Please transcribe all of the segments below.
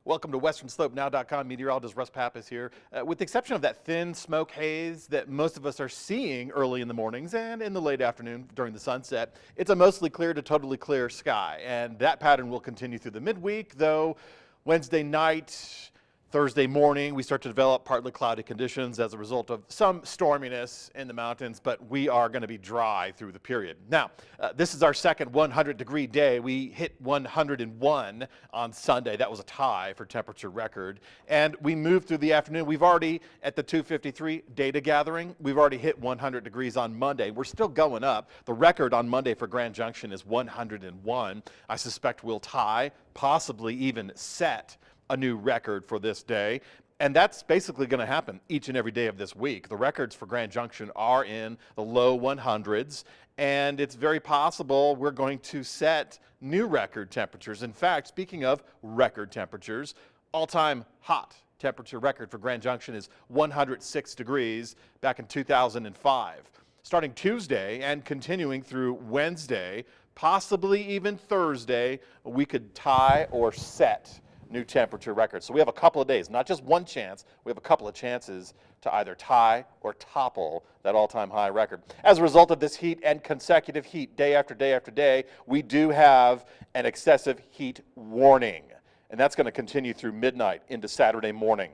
Welcome to WesternSlopeNow.com. Meteorologist Russ Pappas here. With the exception of that thin smoke haze that most of us are seeing early in the mornings and in the late afternoon during the sunset, it's a mostly clear to totally clear sky. And that pattern will continue through the midweek, though Wednesday night, Thursday morning, we start to develop partly cloudy conditions as a result of some storminess in the mountains, but we are going to be dry through the period. Now, this is our second 100-degree day. We hit 101 on Sunday. That was a tie for temperature record. And we moved through the afternoon. We've already, at the 2:53 data gathering, we've already hit 100 degrees on Monday. We're still going up. The record on Monday for Grand Junction is 101. I suspect we'll tie, possibly even set a new record for this day. And that's basically going to happen each and every day of this week. The records for Grand Junction are in the low 100s, and it's very possible we're going to set new record temperatures. In fact, speaking of record temperatures, all-time hot temperature record for Grand Junction is 106 degrees back in 2005. Starting Tuesday and continuing through Wednesday, possibly even Thursday, we could tie or set new temperature records. So we have a couple of days, not just one chance, we have a couple of chances to either tie or topple that all-time high record. As a result of this heat and consecutive heat day after day after day, we do have an excessive heat warning, and that's going to continue through midnight into Saturday morning.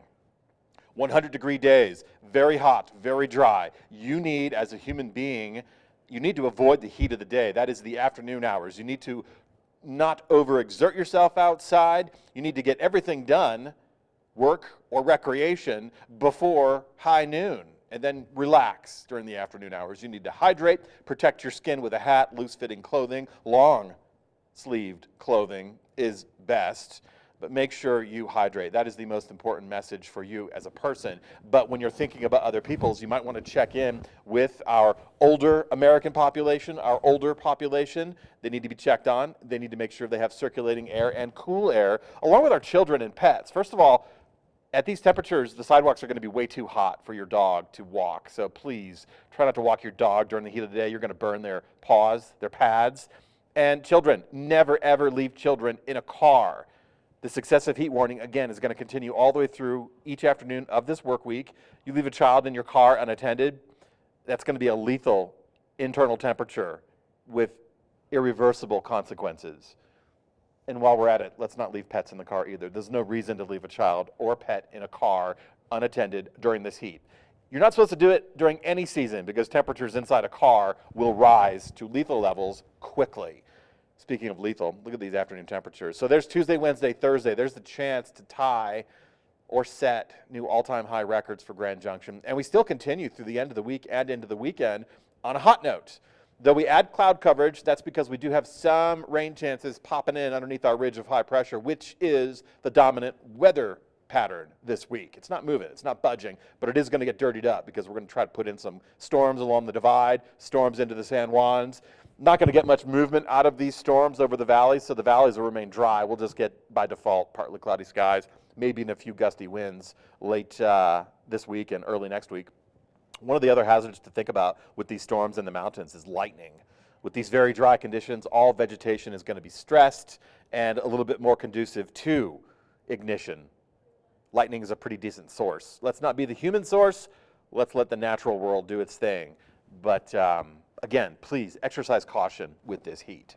100-degree days, very hot, very dry. You need, as a human being, you need to avoid the heat of the day. That is the afternoon hours. You need to not overexert yourself outside. You need to get everything done, work or recreation, before high noon, and then relax during the afternoon hours. You need to hydrate, protect your skin with a hat, loose-fitting clothing. Long-sleeved clothing is best, but make sure you hydrate. That is the most important message for you as a person. But when you're thinking about other people's, you might want to check in with our older American population, our older population. They need to be checked on. They need to make sure they have circulating air and cool air, along with our children and pets. First of all, at these temperatures, the sidewalks are going to be way too hot for your dog to walk. So please try not to walk your dog during the heat of the day. You're going to burn their paws, their pads. And children, never ever leave children in a car. This excessive heat warning, again, is going to continue all the way through each afternoon of this work week. You leave a child in your car unattended, that's going to be a lethal internal temperature with irreversible consequences. And while we're at it, let's not leave pets in the car either. There's no reason to leave a child or pet in a car unattended during this heat. You're not supposed to do it during any season because temperatures inside a car will rise to lethal levels quickly. Speaking of lethal, look at these afternoon temperatures. So there's Tuesday, Wednesday, Thursday. There's the chance to tie or set new all-time high records for Grand Junction. And we still continue through the end of the week and into the weekend on a hot note. Though we add cloud coverage, that's because we do have some rain chances popping in underneath our ridge of high pressure, which is the dominant weather pattern this week. It's not moving, it's not budging, but it is going to get dirtied up because we're going to try to put in some storms along the divide, storms into the San Juans. Not going to get much movement out of these storms over the valleys, so the valleys will remain dry. We'll just get, by default, partly cloudy skies, maybe in a few gusty winds late this week and early next week. One of the other hazards to think about with these storms in the mountains is lightning. With these very dry conditions, all vegetation is going to be stressed and a little bit more conducive to ignition. Lightning is a pretty decent source. Let's not be the human source. Let's let the natural world do its thing. But again, please exercise caution with this heat.